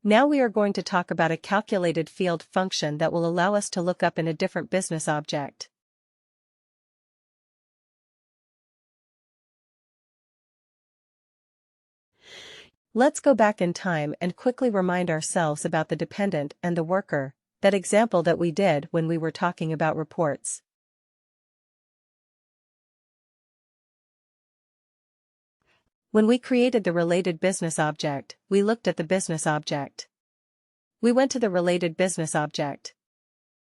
Now we are going to talk about a calculated field function that will allow us to look up in a different business object. Let's go back in time and quickly remind ourselves about the dependent and the worker, that example that we did when we were talking about reports. When we created the related business object, we looked at the business object. We went to the related business object.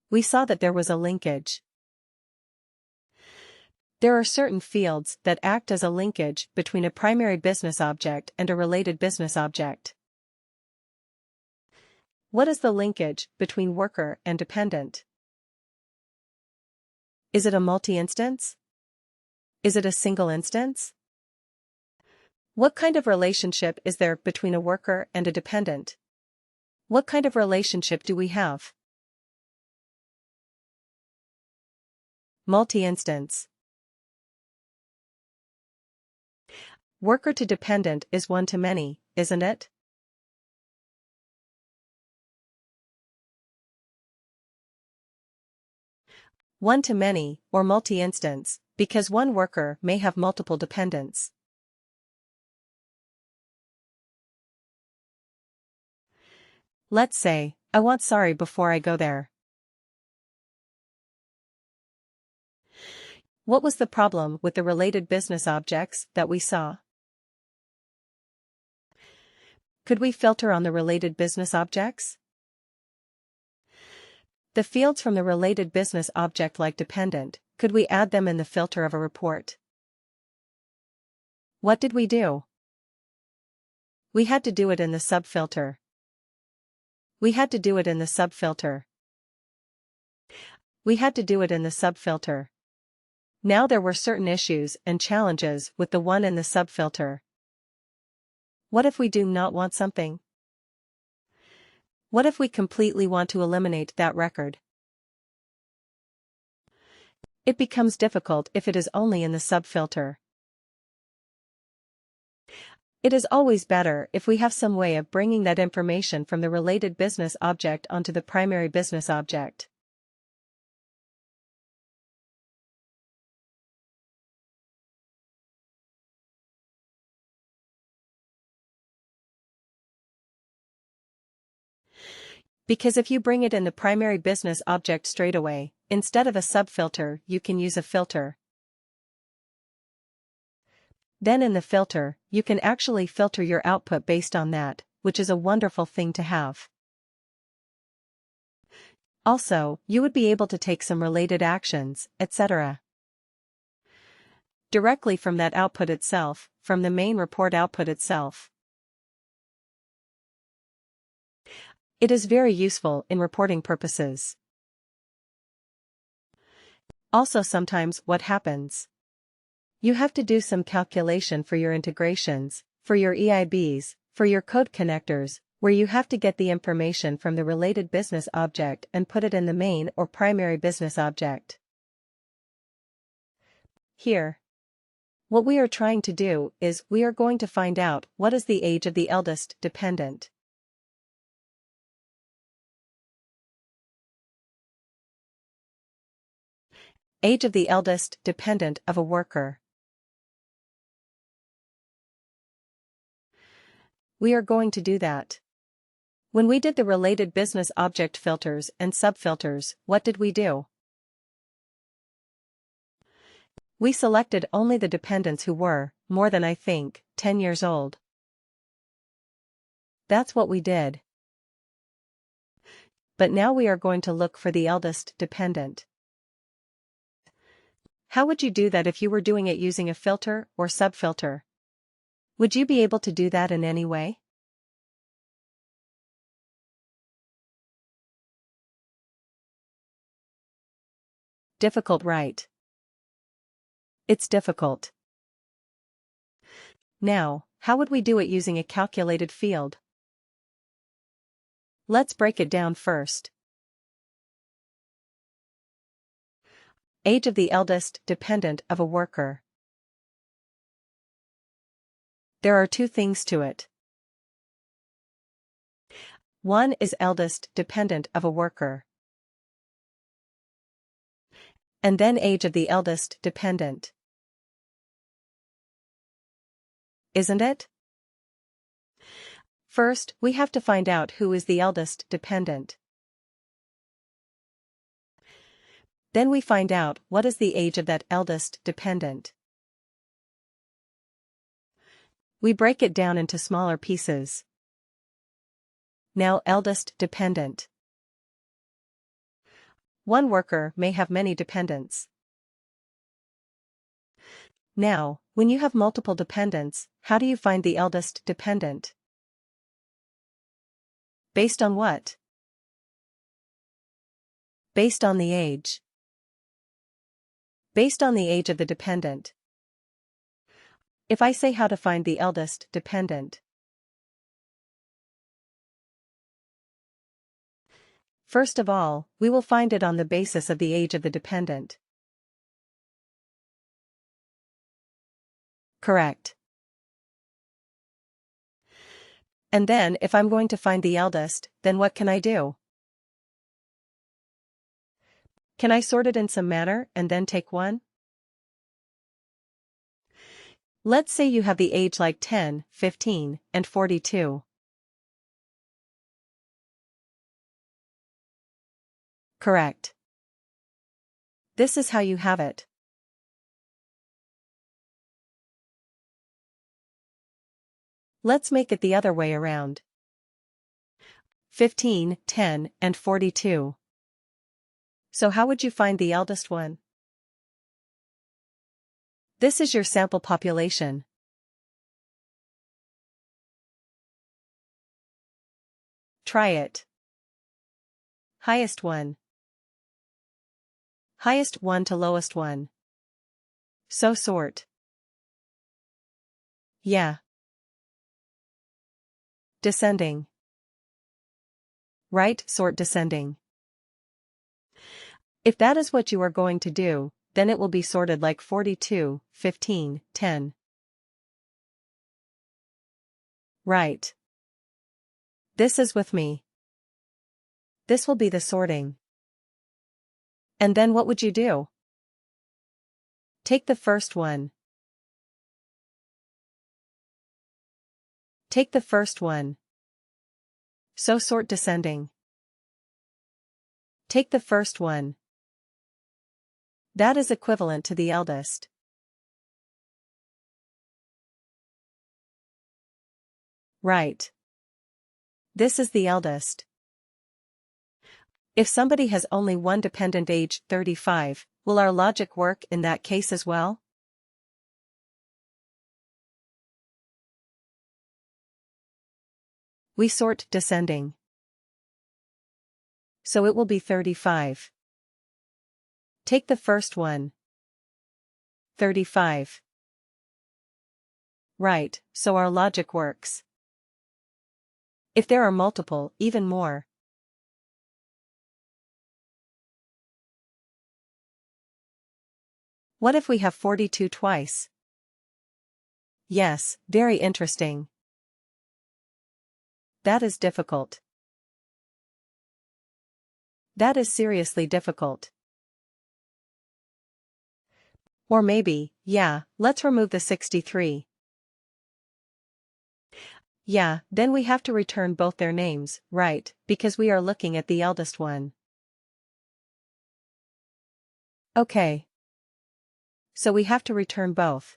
We saw that there was a linkage. There are certain fields that act as a linkage between a primary business object and a related business object. What is the linkage between worker and dependent? Is it a multi-instance? Is it a single instance? What kind of relationship is there between a worker and a dependent? What kind of relationship do we have? Multi-instance. Worker to dependent is one to many, isn't it? One to many, or multi-instance, because one worker may have multiple dependents. Let's say, I want sorry before I go there. What was the problem with the related business objects that we saw? Could we filter on the related business objects? The fields from the related business object like dependent, could we add them in the filter of a report? What did we do? We had to do it in the subfilter. We had to do it in the subfilter. We had to do it in the subfilter. Now there were certain issues and challenges with the one in the subfilter. What if we do not want something? What if we completely want to eliminate that record? It becomes difficult if it is only in the subfilter. It is always better if we have some way of bringing that information from the related business object onto the primary business object. Because if you bring it in the primary business object straight away, instead of a subfilter, you can use a filter. Then in the filter, you can actually filter your output based on that, which is a wonderful thing to have. Also, you would be able to take some related actions, etc. directly from that output itself, from the main report output itself. It is very useful in reporting purposes. Also sometimes what happens? You have to do some calculation for your integrations, for your EIBs, for your code connectors, where you have to get the information from the related business object and put it in the main or primary business object. Here, what we are trying to do is we are going to find out what is the age of the eldest dependent. Age of the eldest dependent of a worker. We are going to do that. When we did the related business object filters and subfilters, what did we do? We selected only the dependents who were, more than 10 years old. That's what we did. But now we are going to look for the eldest dependent. How would you do that if you were doing it using a filter or subfilter? Would you be able to do that in any way? Difficult, right? It's difficult. Now, how would we do it using a calculated field? Let's break it down first. Age of the eldest dependent of a worker. There are two things to it. 1 is eldest dependent of a worker. And then age of the eldest dependent. Isn't it? First, we have to find out who is the eldest dependent. Then we find out what is the age of that eldest dependent. We break it down into smaller pieces. Now eldest dependent. One worker may have many dependents. Now, when you have multiple dependents, how do you find the eldest dependent? Based on what? Based on the age. Based on the age of the dependent. If I say how to find the eldest dependent. First of all, we will find it on the basis of the age of the dependent. Correct. And then if I'm going to find the eldest, then what can I do? Can I sort it in some manner and then take one? Let's say you have the age like 10, 15, and 42. Correct. This is how you have it. Let's make it the other way around. 15, 10, and 42. So how would you find the eldest one? This is your sample population. Try it. Highest one. Highest one to lowest one. So sort. Yeah. Descending. Right, sort descending. If that is what you are going to do, then it will be sorted like 42, 15, 10. Right. This is with me. This will be the sorting. And then what would you do? Take the first one. Take the first one. So sort descending. Take the first one. That is equivalent to the eldest. Right. This is the eldest. If somebody has only one dependent age 35, will our logic work in that case as well? We sort descending. So it will be 35. Take the first one. 35. Right, so our logic works. If there are multiple, even more. What if we have 42 twice? Yes, very interesting. That is difficult. That is seriously difficult. Or maybe, yeah, let's remove the 63. Yeah, then we have to return both their names, right, because we are looking at the eldest one. Okay. So we have to return both.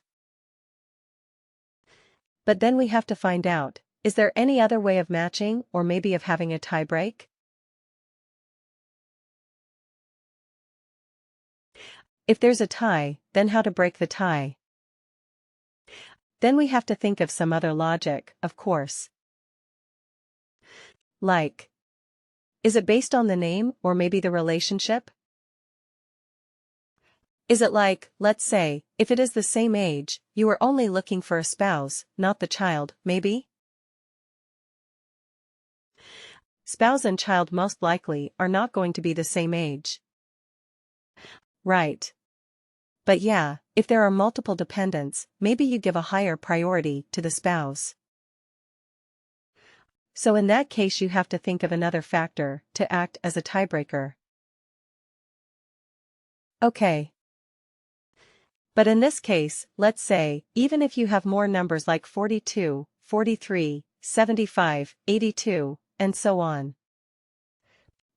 But then we have to find out, is there any other way of matching or maybe of having a tie break? If there's a tie, then how to break the tie? Then we have to think of some other logic, of course. Like, is it based on the name or maybe the relationship? Is it like, let's say, if it is the same age, you are only looking for a spouse, not the child, maybe? Spouse and child most likely are not going to be the same age. Right. But yeah, if there are multiple dependents, maybe you give a higher priority to the spouse. So in that case you have to think of another factor to act as a tiebreaker. Okay. But in this case, let's say, even if you have more numbers like 42, 43, 75, 82, and so on.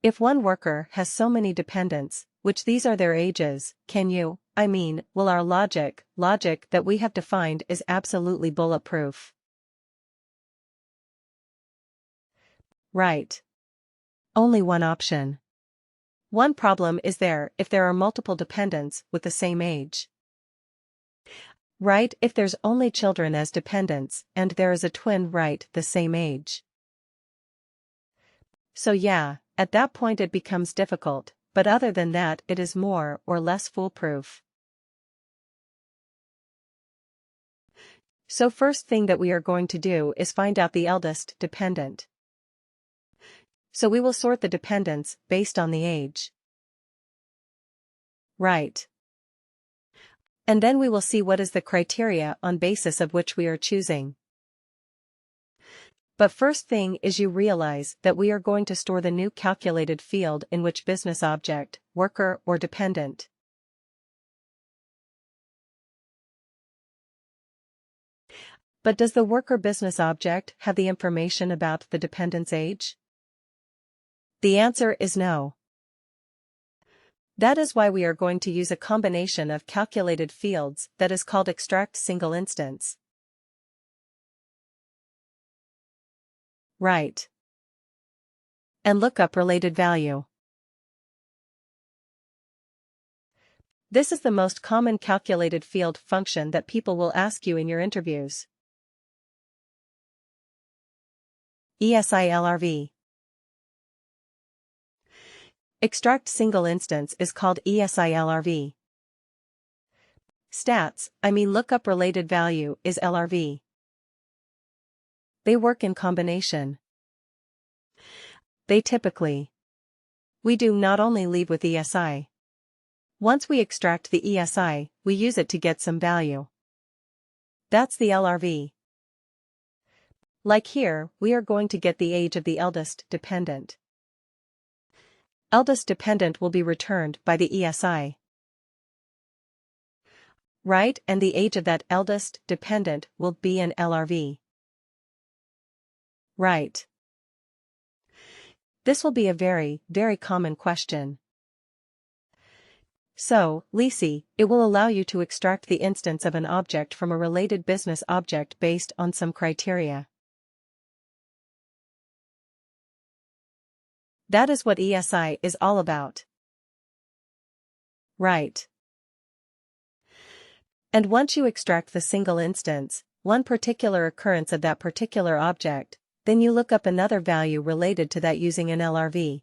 If one worker has so many dependents, which these are their ages, will our logic that we have defined is absolutely bulletproof. Right. Only one option. One problem is if there are multiple dependents with the same age. Right, if there's only children as dependents, and there is a twin the same age. So yeah, at that point it becomes difficult, but other than that it is more or less foolproof. So first thing that we are going to do is find out the eldest dependent. So we will sort the dependents based on the age. Right. And then we will see what is the criteria on basis of which we are choosing. But first thing is you realize that we are going to store the new calculated field in which business object, worker or dependent. But does the worker business object have the information about the dependent's age? The answer is no. That is why we are going to use a combination of calculated fields that is called extract single instance. Right. And look up related value. This is the most common calculated field function that people will ask you in your interviews. ESILRV. Extract single instance is called ESILRV. Lookup related value is LRV. They work in combination. They typically. We do not only leave with ESI. Once we extract the ESI, we use it to get some value. That's the LRV. Like here, we are going to get the age of the eldest dependent. Eldest dependent will be returned by the ESI. Right, and the age of that eldest dependent will be an LRV. Right. This will be a very, very common question. So, Lisi, it will allow you to extract the instance of an object from a related business object based on some criteria. That is what ESI is all about. Right. And once you extract the single instance, one particular occurrence of that particular object, then you look up another value related to that using an LRV.